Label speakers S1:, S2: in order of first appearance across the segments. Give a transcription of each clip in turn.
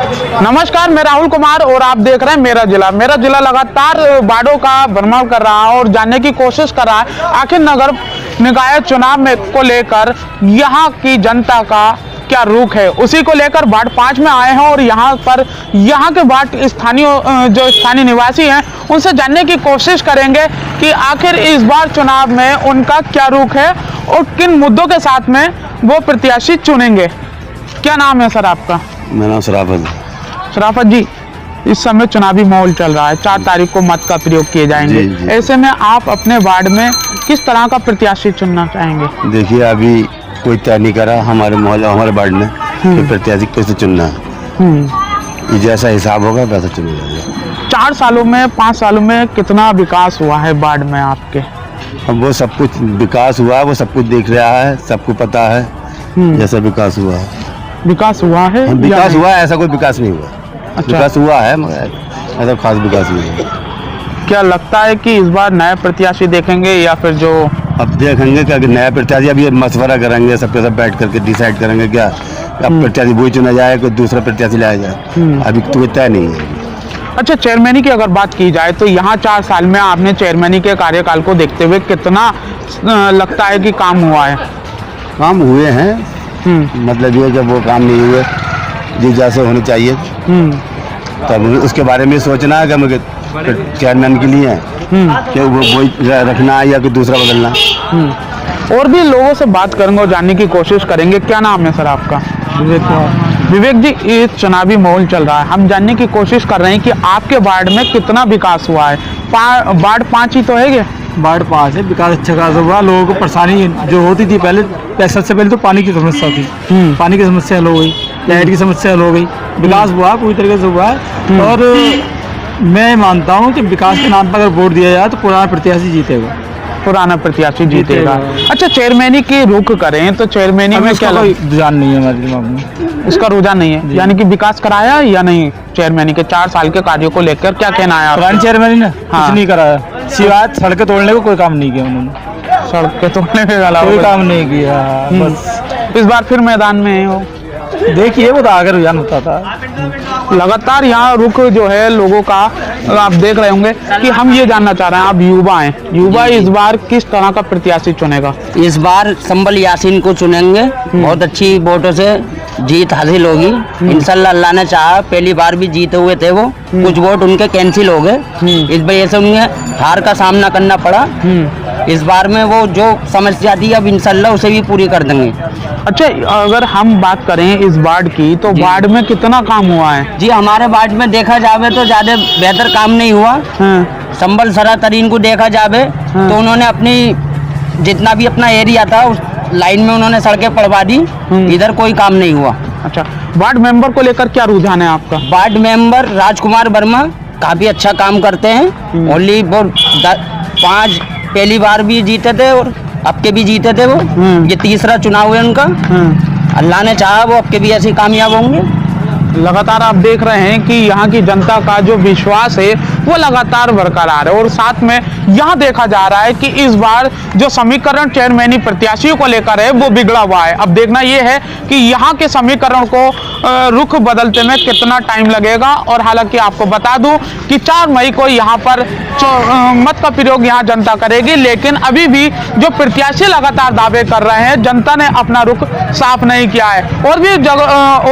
S1: नमस्कार, मैं राहुल कुमार और आप देख रहे हैं मेरा जिला लगातार बाढ़ों का भ्रमण कर रहा है और जानने की कोशिश कर रहा है आखिर नगर निकाय चुनाव में को लेकर यहाँ की जनता का क्या रुख है। उसी को लेकर वार्ड 5 में आए हैं और यहाँ के वार्ड स्थानीय निवासी हैं उनसे जानने की कोशिश करेंगे कि आखिर इस बार चुनाव में उनका क्या रुख है और किन मुद्दों के साथ में वो प्रत्याशी चुनेंगे। क्या नाम है सर आपका?
S2: मेरा नाम
S1: शराफत जी, इस समय चुनावी माहौल चल रहा है, 4 तारीख को मत का प्रयोग किए जाएंगे।
S2: जी।
S1: ऐसे में आप अपने वार्ड में किस तरह का प्रत्याशी चुनना चाहेंगे?
S2: देखिए, अभी कोई तय नहीं करा हमारे मोहल्ले हमारे वार्ड में कि प्रत्याशी कैसे चुनना है। जैसा हिसाब होगा वैसा चुनेगा।
S1: 4 सालों में 5 सालों में कितना विकास हुआ है वार्ड में आपके?
S2: अब वो सब कुछ विकास हुआ है, वो सब कुछ देख रहा है, सबको पता है जैसा विकास हुआ है।
S1: विकास हुआ है?
S2: विकास हुआ है, ऐसा कोई विकास नहीं हुआ।
S1: अच्छा।
S2: विकास हुआ है मगर ऐसा खास विकास नहीं हुआ।
S1: क्या लगता है कि इस बार नए प्रत्याशी देखेंगे या फिर जो
S2: अब देखेंगे कि अगर नया प्रत्याशी, अभी मशवरा करेंगे सबके सब बैठ करके डिसाइड करेंगे क्या अब प्रत्याशी वही चुना जाए कोई दूसरा प्रत्याशी लाया जाए। अभी तो कोई तय नहीं है।
S1: अच्छा, चेयरमैनी की अगर बात की जाए तो यहाँ 4 साल में आपने चेयरमैनी के कार्यकाल को देखते हुए कितना लगता है कि काम हुआ है?
S2: काम हुए हैं, मतलब ये जब वो काम नहीं हुए जिस जैसे होने चाहिए तब उसके बारे में सोचना है कि हमें चेयरमैन के लिए कि वो वही रखना है या कोई दूसरा बदलना।
S1: और भी लोगों से बात करेंगे और जानने की कोशिश करेंगे। क्या नाम है सर आपका? विवेक जी, ये चुनावी माहौल चल रहा है, हम जानने की कोशिश कर रहे हैं कि आपके वार्ड में कितना विकास हुआ है। वार्ड 5 ही तो है ये?
S3: वार्ड 5 है, विकास अच्छा खासा हुआ। लोगों को परेशानी जो होती थी पहले, सबसे पहले तो पानी की समस्या थी, पानी की समस्या हल हो गई, लाइट की समस्या हल हो गई, विकास हुआ पूरी तरीके से हुआ है। और मैं मानता हूँ कि विकास के नाम पर अगर वोट दिया जाए तो पुराना प्रत्याशी जीतेगा।
S1: पुराना प्रत्याशी जीतेगा। अच्छा, चेयरमैनी की रुख करें तो चेयरमैनी में क्या
S3: रुझान नहीं है हमारे दिमाग में,
S1: इसका रुझान नहीं है, यानी कि विकास कराया या नहीं? चेयरमैनी के 4 साल के कार्यों को लेकर क्या कहना है?
S3: पुरानी चेयरमैनी ने कुछ नहीं कराया, सिवाय सड़कें तोड़ने को कोई काम नहीं किया उन्होंने।
S1: सड़कें तोड़ने के अलावा
S3: कोई काम नहीं किया।
S1: बस इस बार फिर मैदान में है वो।
S3: देखिए, वो तो आगे रुझान होता था।
S1: लगातार यहाँ रुख जो है लोगों का आप देख रहे होंगे कि हम ये जानना चाह रहे हैं, आप युवा हैं, युवा इस बार किस तरह का प्रत्याशी चुनेगा?
S4: इस बार संबल यासीन को चुनेंगे, बहुत अच्छी वोटों से जीत हासिल होगी इंशाल्लाह। अल्लाह ने चाहा, पहली बार भी जीते हुए थे वो, कुछ वोट उनके कैंसिल हो गए, इस वजह से उन्हें हार का सामना करना पड़ा। इस बार में वो जो समस्या थी अब इंशाल्लाह उसे भी पूरी कर देंगे।
S1: अच्छा, अगर हम बात करें इस वार्ड की तो वार्ड में कितना काम हुआ है?
S4: जी, हमारे वार्ड में देखा जावे तो ज्यादा बेहतर काम नहीं हुआ। संबल सरा तरीन को देखा जावे तो उन्होंने अपनी जितना भी अपना एरिया था उस लाइन में उन्होंने सड़कें पड़वा दी, इधर कोई काम नहीं हुआ।
S1: अच्छा, वार्ड मेंबर को लेकर क्या रुझान है आपका?
S4: वार्ड मेंबर राजकुमार वर्मा काफी अच्छा काम करते हैं। ओनली वो 5 पहली बार भी जीते थे और अब के भी जीते थे वो, ये तीसरा चुनाव है उनका। अल्लाह ने चाहा वो अब के भी ऐसे कामयाब होंगे।
S1: लगातार आप देख रहे हैं कि यहाँ की जनता का जो विश्वास है वो लगातार बरकरार है और साथ में यहाँ देखा जा रहा है कि इस बार जो समीकरण चेयरमैनी प्रत्याशियों को लेकर है वो बिगड़ा हुआ है। अब देखना ये है कि यहाँ के समीकरण को रुख बदलते में कितना टाइम लगेगा। और हालांकि आपको बता दूं कि 4 मई को यहाँ पर मत का प्रयोग यहाँ जनता करेगी, लेकिन अभी भी जो प्रत्याशी लगातार दावे कर रहे हैं जनता ने अपना रुख साफ नहीं किया है। और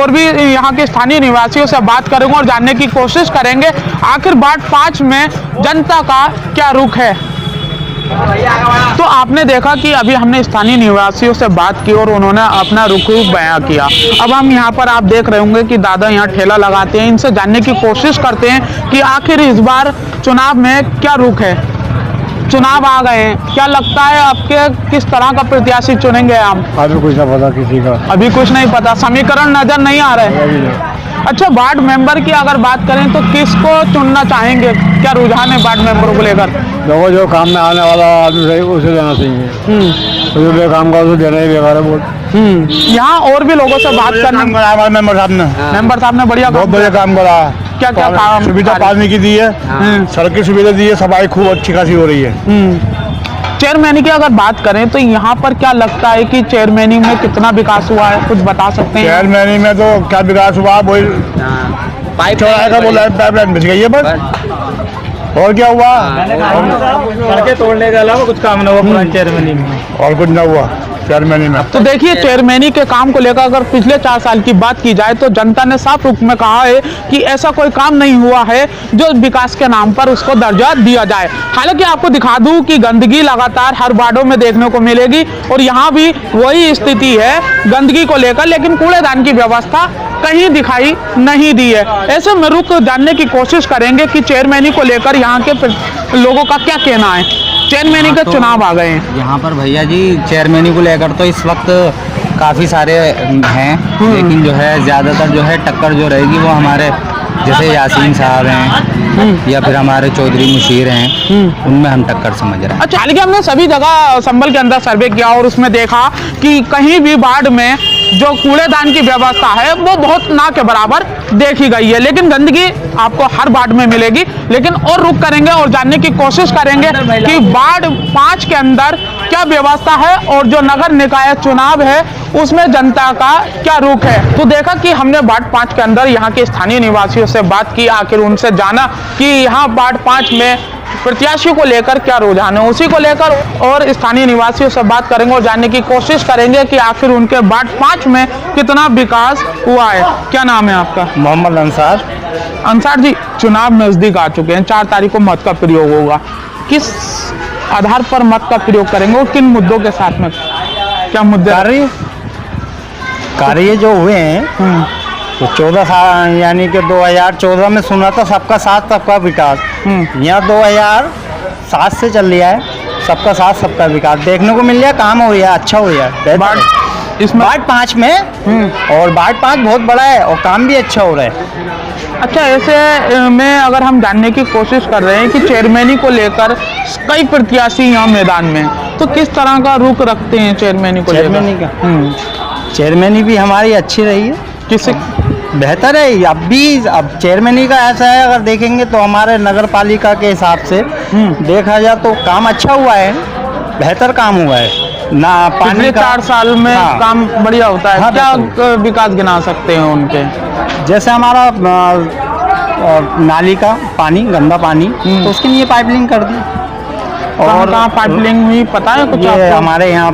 S1: भी यहाँ के स्थानीय निवासियों से बात करेंगे और जानने की कोशिश करेंगे आखिर वार्ड 5 में जनता का क्या रुख है। तो आपने देखा कि अभी हमने स्थानीय निवासियों से बात की और उन्होंने अपना रुख बयां किया। अब हम यहाँ पर आप देख रहे होंगे कि दादा यहाँ ठेला लगाते हैं, इनसे जानने की कोशिश करते हैं कि आखिर इस बार चुनाव में क्या रुख है। चुनाव आ गए हैं, क्या लगता है आपके किस तरह का प्रत्याशी चुनेंगे आप?
S3: अभी कुछ नहीं पता किसी का,
S1: अभी कुछ नहीं पता, समीकरण नजर नहीं आ रहे। अच्छा, वार्ड मेंबर की अगर बात करें तो किसको चुनना चाहेंगे? क्या रुझान है वार्ड मेंबरों को लेकर?
S3: जो काम में आने वाला आदमी सही उसे देना चाहिए, जो बेकाम का उसे देना ही बेकार है वोट।
S1: यहाँ और भी लोगों से बात करना। मेंबर साहब ने बहुत
S3: बढ़िया काम करा।
S1: क्या क्या काम?
S3: सुविधा पानी की दी है, सड़क की सुविधा दी है, सफाई खूब अच्छी खासी हो रही है।
S1: चेयरमैनी की अगर बात करें तो यहाँ पर क्या लगता है कि चेयरमैनी में कितना विकास हुआ है, कुछ बता सकते हैं?
S5: चेयरमैनी में तो क्या विकास हुआ, वही
S4: पाइप
S5: चौराहे का बोला पाइपलाइन बिछ गई है बस। और क्या हुआ?
S3: सड़कें तोड़ने के अलावा कुछ काम ना हुआ पुरानी चेयरमैनी में।
S5: और कुछ ना हुआ चेयरमैनी में।
S1: तो देखिए, चेयरमैनी के काम को लेकर अगर पिछले 4 साल की बात की जाए तो जनता ने साफ रूप में कहा है कि ऐसा कोई काम नहीं हुआ है जो विकास के नाम पर उसको दर्जा दिया जाए। हालांकि आपको दिखा दूं कि गंदगी लगातार हर वार्डों में देखने को मिलेगी और यहाँ भी वही स्थिति है गंदगी को लेकर, लेकिन कूड़ेदान की व्यवस्था कहीं दिखाई नहीं दी है। ऐसे में रुक जानने की कोशिश करेंगे कि चेयरमैनी को लेकर यहाँ के लोगों का क्या कहना है। चेयरमैनी के चुनाव आ गए हैं
S6: यहाँ पर भैया जी। चेयरमैनी को लेकर तो इस वक्त काफ़ी सारे हैं, लेकिन जो है ज़्यादातर जो है टक्कर जो रहेगी वो हमारे जैसे यासीन साहब हैं या फिर हमारे चौधरी मुशीर हैं, उनमें हम टक्कर समझ रहे हैं।
S1: अच्छा, हालांकि हमने सभी जगह संभल के अंदर सर्वे किया और उसमें देखा कि कहीं भी वार्ड में जो कूड़ेदान की व्यवस्था है वो बहुत ना के बराबर देखी गई है, लेकिन गंदगी आपको हर वार्ड में मिलेगी। लेकिन और रुक करेंगे और जानने की कोशिश करेंगे कि वार्ड 5 के अंदर क्या व्यवस्था है और जो नगर निकाय चुनाव है उसमें जनता का क्या रुख है। तो देखा कि हमने वार्ड 5 के अंदर यहाँ के स्थानीय निवासियों से बात की, आखिर उनसे जाना कि यहाँ वार्ड 5 में प्रत्याशियों को लेकर क्या रुझान है, उसी को लेकर और स्थानीय निवासियों से बात करेंगे और जानने की कोशिश करेंगे कि आखिर उनके वार्ड 5 में कितना विकास हुआ है। क्या नाम है आपका?
S5: मोहम्मद अंसार।
S1: अंसार जी, चुनाव नजदीक आ चुके हैं, 4 तारीख को मत का प्रयोग होगा। किस आधार पर मत का प्रयोग करेंगे और किन मुद्दों के साथ में? क्या मुद्दे
S6: कार्य जो हुए हैं तो 14 साल यानी कि 2014 में सुना था सबका साथ सबका विकास। यहाँ 2007 से चल रहा है सबका साथ सबका विकास, देखने को मिल रहा है, काम हो रहा है, अच्छा हो रहा है। इसमें वार्ड 5 में और वार्ड 5 बहुत बड़ा है और काम भी अच्छा हो रहा है।
S1: अच्छा, ऐसे में अगर हम जानने की कोशिश कर रहे हैं कि चेयरमैनी को लेकर कई प्रत्याशी यहाँ मैदान में, तो किस तरह का रुख रखते हैं चेयरमैनी को लेकर?
S6: चेयरमैनी का चेयरमैनी भी हमारी अच्छी रही है,
S1: किससे
S6: बेहतर है। अब चेयरमैनी का ऐसा है, अगर देखेंगे तो हमारे नगर पालिका के हिसाब से देखा जाए तो काम अच्छा हुआ है, बेहतर काम हुआ है ना।
S1: पिछले 4 साल में काम बढ़िया होता है।
S6: हाँ,
S1: क्या विकास गिना सकते हैं उनके?
S6: जैसे हमारा नाली का पानी, गंदा पानी, तो उसके लिए पाइपलाइन कर दी।
S1: और कहाँ पाइपलाइन हुई पता है कुछ
S6: ये
S1: आपको?
S6: हमारे यहाँ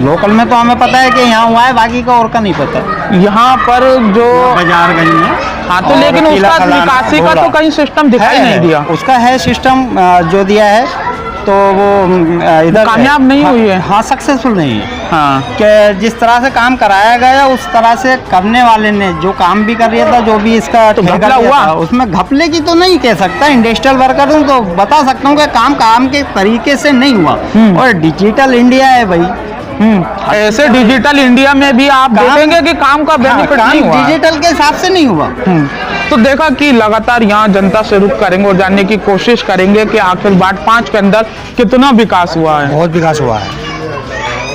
S6: लोकल में तो हमें पता है कि यहाँ हुआ है, बाकी का और का नहीं पता।
S1: यहाँ पर जो
S6: बाजारगंज में
S1: हाँ, तो लेकिन उसका निकासी का तो कहीं सिस्टम दिखाई नहीं दिया।
S6: उसका है सिस्टम जो दिया है, तो वो इधर
S1: कामयाब नहीं हुई है।
S6: हाँ, सक्सेसफुल नहीं है।
S1: हाँ,
S6: कि जिस तरह से काम कराया गया उस तरह से करने वाले ने जो काम भी कर रहा था, जो भी इसका
S1: तो घपला हुआ?
S6: उसमें घपले की तो नहीं कह सकता, इंडस्ट्रियल वर्कर हूँ तो बता सकता हूँ कि काम के तरीके से नहीं हुआ। और डिजिटल इंडिया है भाई,
S1: ऐसे डिजिटल इंडिया में भी आप देखेंगे कि काम का बेनिफिट नहीं हुआ।
S6: डिजिटल के हिसाब से नहीं हुआ।
S1: तो देखा कि लगातार यहाँ जनता से रुख करेंगे और जानने की कोशिश करेंगे कि आखिर वार्ड 5 के अंदर कितना विकास हुआ है।
S5: बहुत विकास हुआ है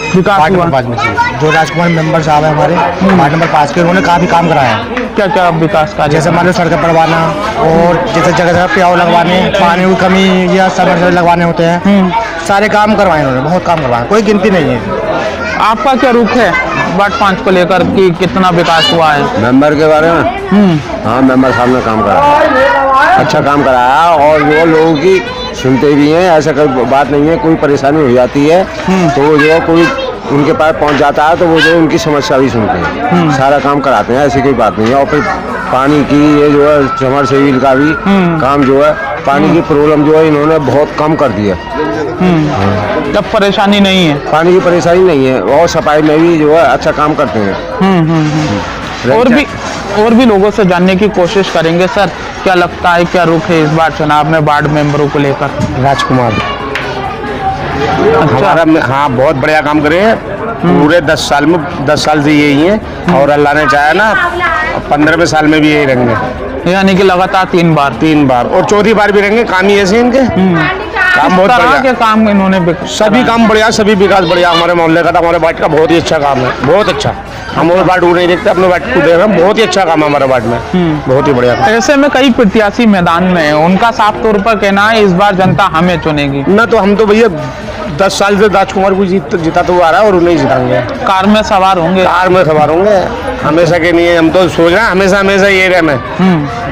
S1: विकास
S5: वार्ड
S1: हुआ
S5: नंबर 5 में। जो राजकुमार मेंबर साहब है हमारे वार्ड नंबर 5 के, उन्होंने काफ़ी काम कराया है।
S1: क्या क्या विकास कार्य?
S5: जैसे हमारे सड़कें बनवाना और जैसे जगह जगह प्याव लगवाने, पानी की कमी या समरसेबल लगवाने होते हैं, सारे काम करवाए उन्होंने, बहुत काम करवाए, कोई गिनती नहीं है।
S1: आपका क्या रुख है वार्ड 5 को लेकर कि कितना विकास हुआ है?
S2: मेंबर के बारे में हाँ, मेंबर साहब ने काम कराया, अच्छा काम कराया और वो लोगों की सुनते भी हैं। ऐसा कोई बात नहीं है, कोई परेशानी हो जाती है तो वो जो है कोई उनके पास पहुंच जाता है तो वो जो उनकी समस्या भी सुनते हैं, सारा काम कराते हैं, ऐसी कोई बात नहीं है। और फिर पानी की ये जो है समरसेबल का भी काम जो है, पानी की प्रॉब्लम जो है इन्होंने बहुत कम कर दिया।
S1: जब परेशानी नहीं है,
S2: पानी की परेशानी नहीं है और सफाई में भी जो है अच्छा काम करते हैं।
S1: और भी लोगों से जानने की कोशिश करेंगे। सर, क्या लगता है क्या रुख है इस बार चुनाव में वार्ड मेंबरों को लेकर?
S5: राजकुमार
S1: अच्छा,
S2: हाँ, बहुत बढ़िया काम करे हैं पूरे 10 साल में, 10 साल से यही है और अल्लाह ने चाहा ना 15वें साल में भी यही रहेंगे,
S1: यानी कि लगातार 3 बार
S2: और चौथी बार भी रहेंगे। काम ही ऐसे इनके काम बहुत
S1: तरह
S2: बढ़िया
S1: के काम इन्होंने
S2: सभी काम बढ़िया, सभी विकास बढ़िया। हमारे मोहल्ले का, हमारे वार्ड का बहुत ही अच्छा काम है, बहुत अच्छा। हम और वार्ड नहीं देखते, अपने वार्ड को देख रहे हैं, बहुत ही अच्छा काम है हमारे वार्ड में, बहुत ही बढ़िया।
S1: ऐसे में कई प्रत्याशी मैदान में है, उनका साफ तौर पर कहना है इस बार जनता हमें चुनेगी।
S2: ना तो हम तो भैया
S5: 10 साल से राजकुमार को जीता तो वो आ रहा है और उन्हें जिताएंगे।
S1: कार में सवार होंगे?
S5: कार में सवार होंगे, हमेशा के नहीं है, हम तो सोच रहे हैं हमेशा ये रहना है।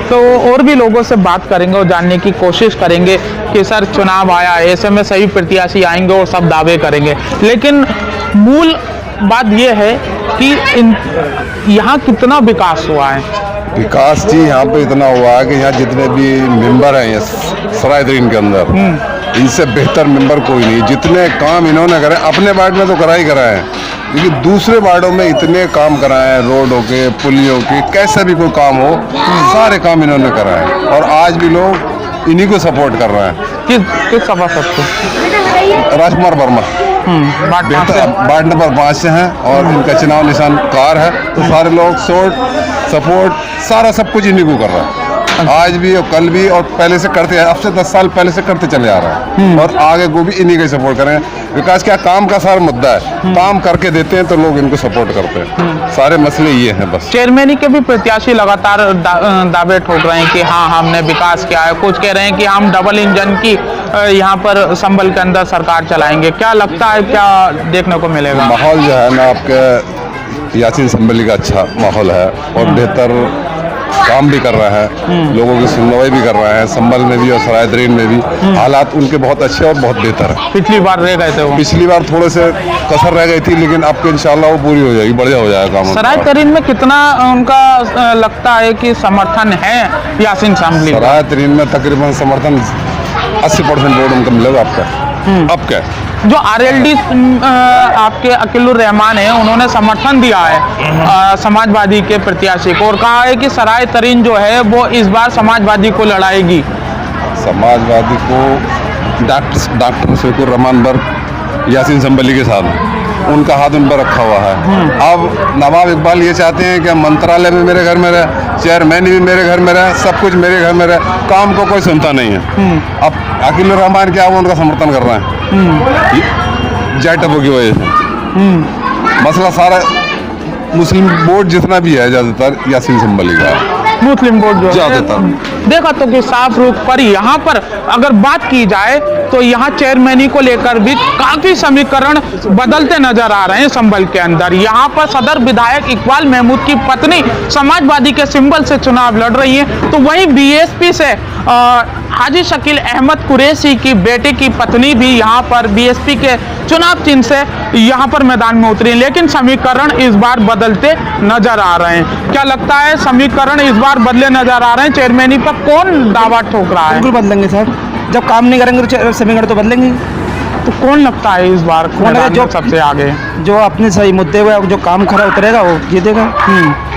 S1: तो और भी लोगों से बात करेंगे और जानने की कोशिश करेंगे कि सर चुनाव आया है, ऐसे में सही प्रत्याशी आएंगे और सब दावे करेंगे, लेकिन मूल बात यह है कि यहाँ कितना विकास हुआ है?
S7: विकास जी यहाँ पे इतना हुआ है कि यहाँ जितने भी मेंबर हैं सराय तरीन के अंदर, इनसे बेहतर मेंबर कोई नहीं। जितने काम इन्होंने करे अपने वार्ड में तो करा ही करा है, लेकिन दूसरे वार्डों में इतने काम कराए हैं, रोडों के, पुलियों के, कैसे भी कोई काम हो सारे काम इन्होंने कराए हैं और आज भी लोग इन्हीं को सपोर्ट कर रहे हैं।
S1: किस सभासद को?
S7: राजकुमार वर्मा वार्ड नंबर 5 से हैं और इनका चुनाव निशान कार है, तो सारे लोग सपोर्ट सारा सब कुछ इन्हीं को कर रहा है, आज भी और कल भी और पहले से करते हैं, अब से 10 साल पहले से करते चले आ रहा है और आगे को भी इन्हीं का सपोर्ट करें। विकास क्या काम का सारा मुद्दा है, काम करके देते हैं तो लोग इनको सपोर्ट करते हैं, सारे मसले ये हैं बस।
S1: चेयरमैनी के भी प्रत्याशी लगातार दावे ठोक रहे हैं कि हाँ हमने विकास किया है, कुछ कह रहे हैं कि हम डबल इंजन की यहाँ पर संभल के अंदर सरकार चलाएंगे। क्या लगता है, क्या देखने को मिलेगा?
S7: माहौल जो है ना आपके यासीन संभली का अच्छा माहौल है और बेहतर काम भी कर रहा है, लोगों की सुनवाई भी कर रहा है, संभल में भी और सराय तरीन में भी हालात उनके बहुत अच्छे और बहुत बेहतर है।
S1: पिछली बार रह गए थे वो,
S7: पिछली बार थोड़े से कसर रह गई थी, लेकिन अब इंशाल्लाह वो पूरी हो जाएगी, बढ़िया हो जाएगा काम।
S1: सराय तरीन में कितना उनका लगता है कि समर्थन है यासीन संभली?
S7: सराय तरीन में तकरीबन समर्थन 80% वोट उनका मिलेगा आपका। अब क्या
S1: जो आरएलडी आपके अकीलुर रहमान है, उन्होंने समर्थन दिया है समाजवादी के प्रत्याशी को और कहा है कि सराय तरीन जो है वो इस बार समाजवादी को लड़ाएगी।
S7: समाजवादी को डॉक्टर शफीकुर रहमान बर्ग यासीन संभली के साथ उनका हाथ उन पर रखा हुआ है। अब नवाब इकबाल ये चाहते हैं कि मंत्रालय भी मेरे घर में रहे, चेयरमैन भी मेरे घर में रहे, सब कुछ मेरे घर में रहे, काम को कोई सुनता नहीं है। अब अकीलुर रहमान क्या वो उनका समर्थन कर रहे हैं जय टप्पू की वजह से। मसला सारा मुस्लिम वोट जितना भी है ज्यादातर यासीन संभली का है।
S1: मुस्लिम वोट जो
S7: ज्यादातर
S1: देखा तो कि साफ रूप पर यहाँ पर अगर बात की जाए तो यहाँ चेयरमैनी को लेकर भी काफी समीकरण बदलते नजर आ रहे हैं संभल के अंदर। यहाँ पर सदर विधायक इकबाल महमूद की पत्नी समाजवादी के सिंबल से चुनाव लड़ रही है, तो वहीं बीएसपी से हाजी शकील अहमद कुरैशी की बेटे की पत्नी भी यहाँ पर बीएसपी के चुनाव चिन्ह से यहाँ पर मैदान में उतरी, लेकिन समीकरण इस बार बदलते नजर आ रहे हैं। क्या लगता है समीकरण इस बार बदले नजर आ रहे हैं? चेयरमैनी पर कौन दावा ठोक रहा है?
S3: बिल्कुल बदलेंगे सर, जब काम नहीं करेंगे तो समीकरण तो बदलेंगे।
S1: तो कौन लगता है इस बार मैदान में सबसे आगे?
S3: जो अपने सही मुद्दे पे जो काम खरा उतरेगा वो जीतेगा।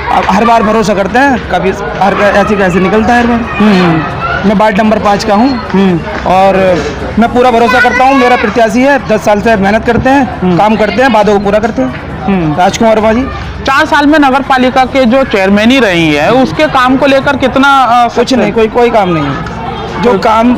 S3: अब हर बार भरोसा करते हैं, कभी ऐसे कैसे निकलता है हर बार। मैं वार्ड नंबर 5 का हूँ और मैं पूरा भरोसा करता हूँ, मेरा प्रत्याशी है, 10 साल से मेहनत करते हैं, काम करते हैं, वादों को पूरा करते हैं। राजकुमार वर्मा जी
S1: 4 साल में नगर पालिका के जो चेयरमैनी रही है उसके काम को लेकर कितना
S3: कुछ नहीं, कोई काम नहीं है। जो काम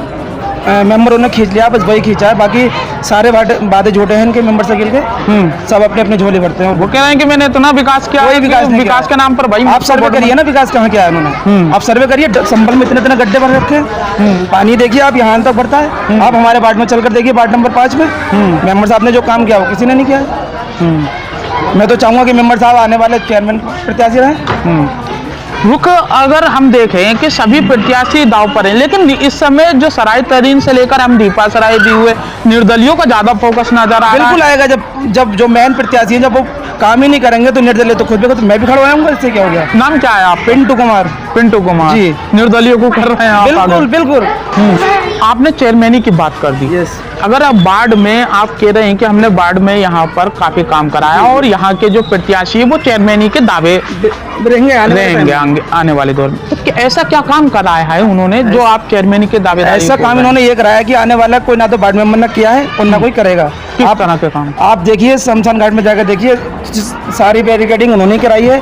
S3: मेंबरों ने खींच लिया बस वही खींचा है, बाकी सारे वादे झूठे हैं इनके मेंबर सर्किल के। सब अपने अपने झोले भरते हैं।
S1: वो कह रहे हैं कि मैंने इतना विकास किया,
S3: कोई विकास नहीं,
S1: विकास के नाम पर भाई
S3: आप सर्वे करिए ना, विकास कहाँ किया है उन्होंने। आप सर्वे करिए, संभल में इतने गड्ढे भर रखे हैं, पानी देखिए आप यहाँ तक बढ़ता है। आप हमारे वार्ड में चलकर देखिए, वार्ड नंबर 5 में मेंबर साहब ने जो काम किया वो किसी ने नहीं किया। मैं तो चाहूँगा कि मेंबर साहब आने वाले चेयरमैन प्रत्याशी रहे।
S1: रुख अगर हम देखें कि सभी प्रत्याशी दाव पर हैं, लेकिन इस समय जो सराय तरीन से लेकर हम दीपा सराय भी हुए, निर्दलियों का ज्यादा फोकस नजर आ रहा है।
S3: बिल्कुल आएगा, जब जो मेन प्रत्याशी है जब वो काम ही नहीं करेंगे तो निर्दलीय तो खुद भी, तो मैं भी खड़ा होऊंगा। इससे क्या हो गया?
S1: नाम क्या है आप?
S3: पिंटू कुमार।
S1: पिंटू कुमार
S3: जी,
S1: निर्दलियों को कर रहे हैं आप?
S3: बिल्कुल।
S1: आपने चेयरमैनी की बात कर दी। अगर आप वार्ड में आप कह रहे हैं कि हमने वार्ड में यहाँ पर काफी काम कराया और यहाँ के जो प्रत्याशी है वो चेयरमैनी के दावे रहेंगे आने वाले दौर में, तो ऐसा क्या काम कराया है उन्होंने जो आप चेयरमैनी के दावे?
S3: ऐसा काम इन्होंने ये कराया कि आने वाला कोई ना तो वार्ड मेंबर ने किया है और ना कोई करेगा।
S1: किस तरह के काम?
S3: आप देखिए शमशान घाट में जाकर देखिए, सारी बैरिकेडिंग उन्होंने कराई है।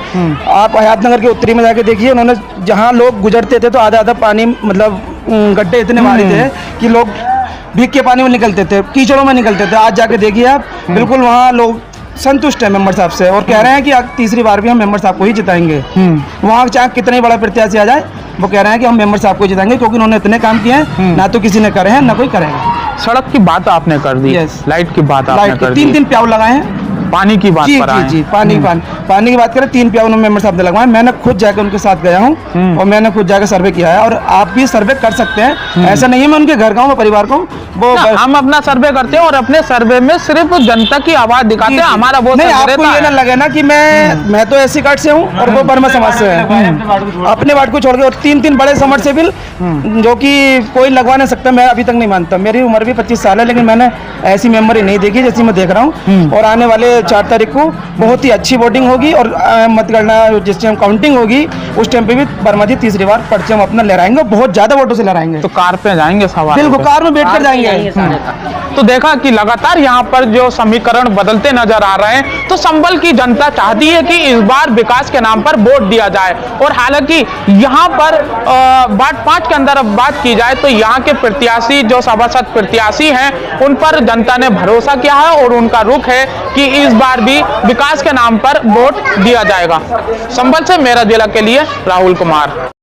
S3: आप हयात नगर के उत्तरी में जाकर देखिए, उन्होंने जहाँ लोग गुजरते थे तो आधा पानी, मतलब गड्ढे इतने मारे थे कि लोग भीग के पानी में निकलते थे, कीचड़ों में निकलते थे। आज जाके देखिए आप, बिल्कुल वहाँ लोग संतुष्ट है मेंबर साहब से और कह रहे हैं कि तीसरी बार भी हम मेंबर साहब को ही जिताएंगे। वहाँ चाहे कितने बड़ा प्रत्याशी आ जाए, वो कह रहे हैं कि हम मेंबर साहब को जिताएंगे क्योंकि उन्होंने इतने काम किए हैं, ना तो किसी ने करे हैं ना कोई करेगा।
S1: सड़क की बात आपने कर दी,
S3: Yes.
S1: लाइट की बात आपने
S3: लाइट
S1: कर
S3: के
S1: दी,
S3: 3 प्याऊ लगाए हैं।
S1: पानी की बात
S3: जी
S1: पर
S3: जी
S1: आए
S3: जी, पानी की बात करें, 3 प्याऊ उन्होंने मेंबर साहब ने लगवाए। मैंने खुद जाकर उनके साथ गया हूँ और मैंने खुद जाकर सर्वे किया है और आप भी सर्वे कर सकते हैं। ऐसा नहीं है मैं उनके घर का हूँ, मैं परिवार को वो
S1: हम अपना सर्वे करते हैं और अपने सर्वे में सिर्फ जनता की आवाज दिखाते हैं, हमारा वो
S3: नहीं,
S1: सर्वे
S3: आपको
S1: रहता
S3: ये ना
S1: है।
S3: लगे ना कि मैं तो एससी कार्ड से हूँ और वो बर्मा समाज से है। अपने वार्ड को छोड़ के और 3 बड़े समरसेबिल जो कि कोई लगवा नहीं सकता, मैं अभी तक नहीं मानता। मेरी उम्र भी 25 साल है लेकिन मैंने ऐसी मेंबर ही नहीं देखी जैसी मैं देख रहा हूँ। और आने वाले 4 तारीख को बहुत ही अच्छी वोटिंग होगी और मतगणना जिस टाइम काउंटिंग होगी उस टाइम पे भी वर्मा जी तीसरी बार पर्चे हम अपना लहराएंगे, बहुत ज्यादा वोटों से लहराएंगे।
S1: तो कार पे जाएंगे सवाल
S3: बिल्कुल, कार में बैठ कर जाएंगे।
S1: तो देखा कि लगातार यहाँ पर जो समीकरण बदलते नजर आ रहे हैं, तो संभल की जनता चाहती है कि इस बार विकास के नाम पर वोट दिया जाए। और हालांकि यहाँ पर वार्ड 5 के अंदर अब बात की जाए तो यहाँ के प्रत्याशी जो सभासद प्रत्याशी हैं उन पर जनता ने भरोसा किया है और उनका रुख है कि इस बार भी विकास के नाम पर वोट दिया जाएगा। संभल से मेरा जिला के लिए राहुल कुमार।